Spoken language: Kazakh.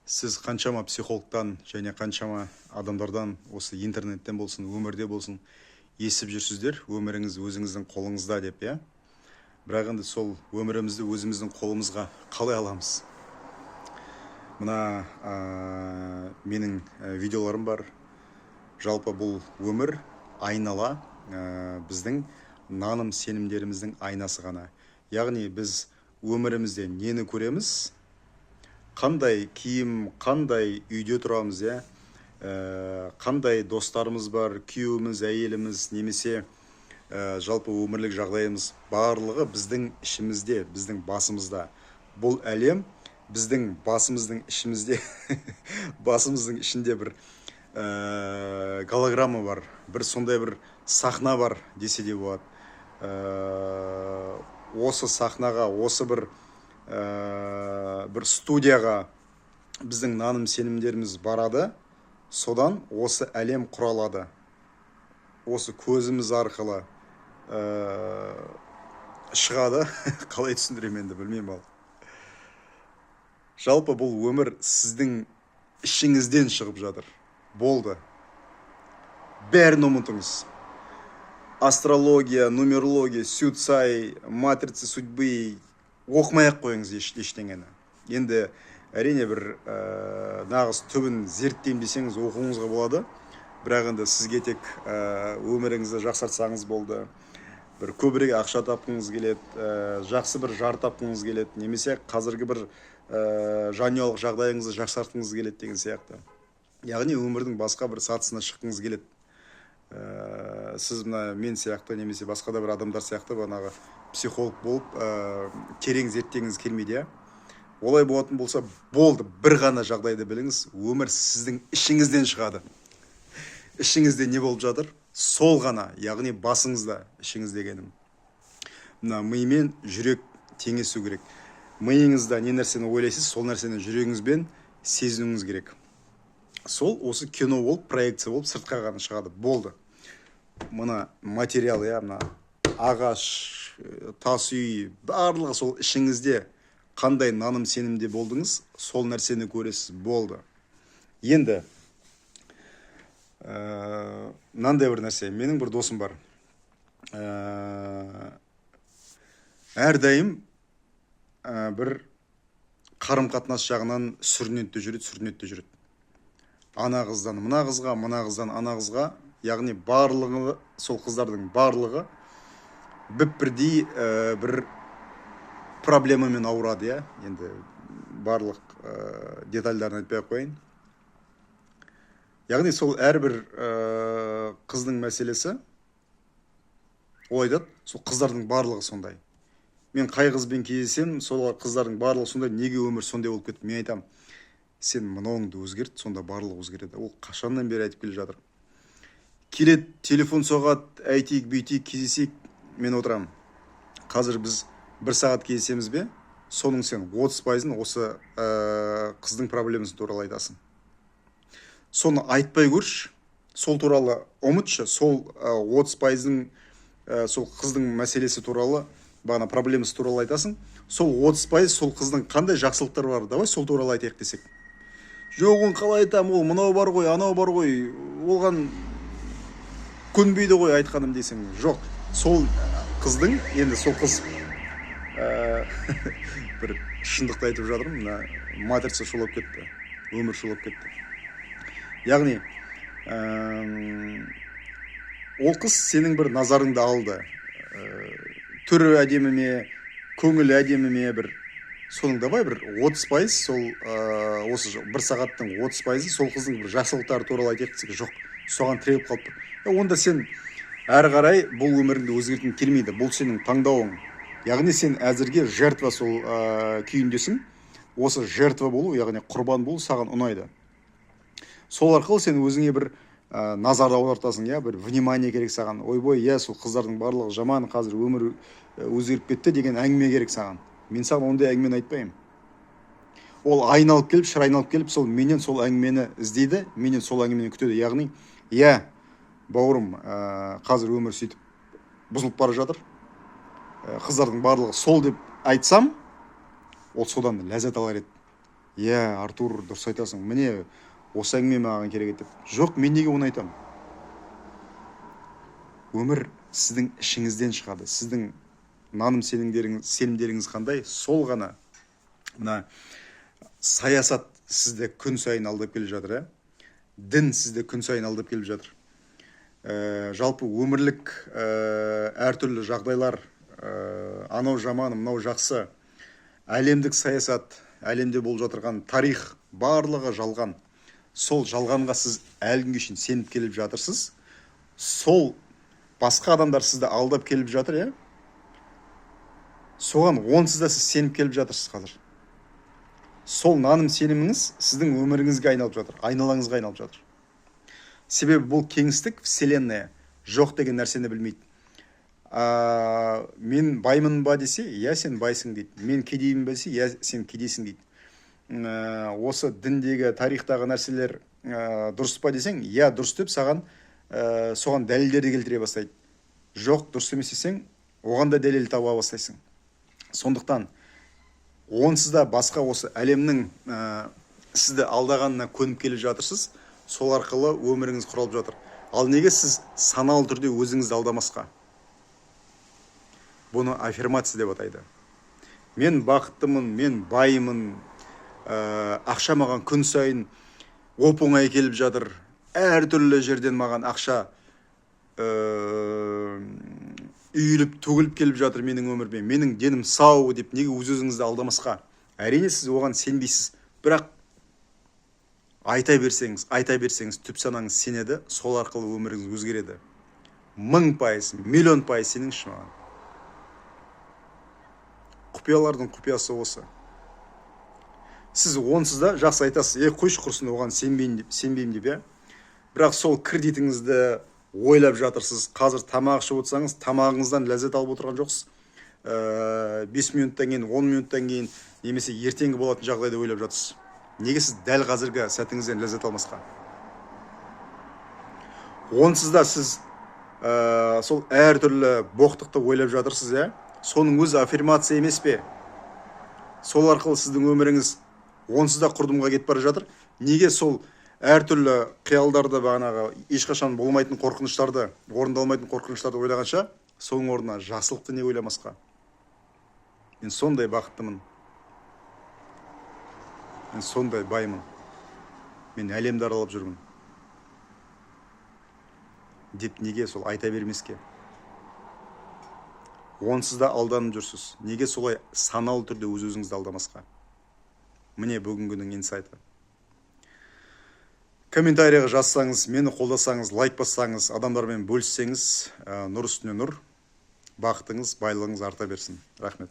Сіз қаншама психологтан және қаншама адамдардан осы интернеттен болсын, өмірде болсын естіп жүрсіздер, өміріңіз өзіңіздің қолыңызда деп, иә? Бірақ енді сол өмірімізді өзіміздің қолымызға қалай аламыз? Мына менің видеоларым бар. Жалпы бұл өмір айнала, біздің наным сенімдеріміздің айнасы ғана. Яғни біз өмірімізде нені көреміз? Қандай киім, қандай үйде тұрамыз, иә? Қандай достарымыз бар, күйеуіміз, әйеліміз, немесе жалпы өмірлік жағдайымыз барлығы біздің ішімізде, біздің басымызда. Бұл әлем біздің басымыздың ішімізде, басымыздың ішінде бір голограмма бар, бір сондай бір сахна бар десе де болады. Осы сахнаға, осы бір студияға біздің наным сенімдеріміз барады, содан осы әлем құралады. Осы көзіміз арқылы шығады. Қалай түсіндірем енді білмеймін ал. Жалпы бұл өмір сіздің ішіңізден шығып жатыр. Болды. Бәрін ұмытыңыз. Астрология, нумерология, сюцай, матрица судьбы оқымай-ақ қойыңыз ештеңені. Енді әрине бір нағыз түбін зерттеймін десеңіз оқуыңызға болады. Бірақ енді сізге тек өміріңізді жақсартсаңыз болды. Бір көбірек ақша тапқыңыз келеді, жақсы бір жар тапқыңыз келеді, немесе қазіргі бір жанұялық жағдайыңызды жақсартқыңыз келеді деген сияқты. Яғни өмірдің басқа бір сатысына шыққыңыз келеді. Сіз мына мен сияқты немесе басқа да бір адамдар сияқты бағанағы психолог болып терең зерттегіңіз келмейді, иә? Олай болатын болса болды, бір ғана жағдайды біліңіз, өмір сіздің ішіңізден шығады. Ішіңізде не болып жатыр? Сол ғана, яғни басыңызда, ішіңіз дегенім. Мына мимен жүрек теңесу керек. Миыңызда не нәрсені ойлайсыз, сол нәрсені жүрегіңізбен сезінуіңіз керек. Сол осы кино болып, проекция болып сыртқа ғана шығады. Болды. Мына материал, иә, мына ағаш, тас үй, барлығы сол ішіңізде қандай наным сенімде болдыңыз, сол нәрсені көресіз. Болды. Енді мынандай бір нәрсе, менің бір досым бар. Әрдайым бір қарым-қатынас жағынан сүрінетте жүреді. Ана қыздан мына қызға, мына қыздан ана қызға, яғни барлығы, сол қыздардың барлығы бірдей бір проблемамен ауырады, иә? Енді барлық детальдарын айтпай қойын. Яғни сол әрбір қыздың мәселесі, ол айтады, сол қыздардың барлығы сондай. Мен қай қызбен кездесем, сол қыздардың барлығы сондай, неге өмір сондай болып кетті? Мен айтам, сен мынауыңды өзгерт, сонда барлығы өзгереді. Ол қашаннан бері айтып келе жатыр. Келет, телефон соғады, әйтейік, бүйтейік, кездесейік, мен отырам. Қазір біз 1 сағат кездесеміз бе, соның сен 30%-ын осы қыздың проблемасы туралы айтасың. Соны айтпай көрші, сол туралы ұмытшы, сол 30%-ың сол қыздың мәселесі туралы, бағана проблемасы туралы айтасың. Сол 30% сол қыздың қандай жақсылықтары бар, давай сол туралы айтайық десек. Жоқ, оны қалай айтам, ол мынау бар ғой, анау бар ғой, оған көнбейді ғой айтқаным дейсің. Жоқ, сол қыздың, енді сол қыз бір шындықты айтып жатырмын, мына матрица шулап кетті, өмір шулап кетті. Яғни ол қыз сенің бір назарыңды алды. Түрі әдемі ме, көңілі әдемі ме, бір соның давай бір 30% сол осы 1 сағаттың 30%-ы сол қыздың бір жақсылықтары туралы айтайық десек, жоқ, соған тіреліп қалып тұр. Онда сен әрі қарай бұл өміріңді өзгерткің келмейді. Бұл сенің таңдауың. Яғни сен әзірге жертва сол күйіндесің. Осы жертва болу, яғни құрбан болу саған ұнайды. Сол арқылы сен өзіңе бір назар аудартасың, иә, бір внимание керек саған. Ойбой, иә, сол қыздардың барлығы жаман, қазір өмір өзгеріп кетті деген әңгіме керек саған. Мен саған ондай әңгімені айтпаймын. Ол айналып келіп, шыр айналып келіп, сол менен сол әңгімені іздейді, менен сол әңгімені күтеді. Яғни, иә, бауырым, қазір өмір сөйтіп бұзылып бара жатыр. Қыздардың барлығы сол деп айтсам, ол содан ләззат алар еді. иә Артур дұрыс айтасың, міне осы әңгіме маған керек еді деп. Жоқ, мен неге оны айтамын? Өмір сіздің ішіңізден шығады. Сіздің наным сенімдеріңіз қандай, сол ғана. Мына саясат сізді күн сайын алдап келіп жатыр, дін сізді күн сайын алдап келіп жатыр. Жалпы өмірлік әртүрлі жағдайлар, анау жаман, мынау жақсы, әлемдік саясат, әлемде болып жатырған тарих, барлығы жалған. Сол жалғанға сіз әлі күнге шейін сеніп келіп жатырсыз. Сол басқа адамдар сізді алдап келіп жатыр, соған онсыз да сіз сеніп келіп жатырсыз қазір. Сол наным сеніміңіз сіздің өміріңізге айналып жатыр, айналаңызға айналып жатыр. Себебі бұл кеңістік, вселенная жоқ деген нәрсені білмейді. Мен баймын ба десе, иә сен байсың дейді. Мен кедеймін ба десе, иә сен кедейсің дейді. Осы діндегі, тарихтағы нәрселер дұрыс па десең, иә дұрыс деп саған соған дәлелдерді келтіре бастайды. Жоқ, дұрыс емес десең, оған да дәлел таба бастайсың. Сондықтан онсыз да басқа осы әлемнің сізді алдағанына көніп келіп жатырсыз. Сол арқылы өміріңіз құралып жатыр. Ал неге сіз саналы түрде өзіңізді алдамасқа? Бұны аффирмация деп атайды. Мен бақыттымын, мен байымын, ақша маған күн сайын оп-оңай келіп жатыр. Әртүрлі жерден маған ақша үйіліп, төгіліп келіп жатыр менің өміріме. Менің денім сау деп неге өз-өзіңізді алдамасқа? Әрине сіз оған сенбейсіз. Бірақ айта берсеңіз, түп санаңыз сенеді, сол арқылы өміріңіз өзгереді. 1000%, миллион пайыз сеніңізші маған. Құпиялардың құпиясы осы. Сіз онсыз да жақсы айтасыз, қойшы құрсын оған сенбеймін деп, бірақ сол кредитіңізді ойлап жатырсыз. Қазір тамақ ішіп отырсаңыз, тамағыңыздан ләззат алып отырған жоқсыз. 5 минуттан кейін, 10 минуттан кейін, немесе ертеңгі болатын жағдайды ойлап жатырсыз. Неге сіз дәл қазіргі сәтіңізден ләззат алмасқа? Онсыз да сіз сол әртүрлі боқтықты ойлап жатырсыз, соның өзі аффирмация емес пе? Сол арқылы сіздің өміріңіз онсыз да құрдымға кетіп бара жатыр. Неге сол әртүрлі қиялдарды, бағанағы ешқашан болмайтын қорқыныштарды, орындалмайтын қорқыныштарды ойлағанша, соның орнына жақсылықты не ойламасқа? Мен сондай бақыттымын. Мен сондай баймын. Мен әлемді аралап жүрмін. Деп неге сол айта бермеске? Онсыз да алданып жүрсіз. Неге солай саналы түрде өз-өзіңізді алдамасқа? Міне бүгінгінің инсайты. Комментарийға жазсаңыз, мені қолдасаңыз, лайк бассаңыз, адамдармен бөліссеңіз, нұр үстіне нұр, бақытыңыз, байлығыңыз арта берсін. Рахмет.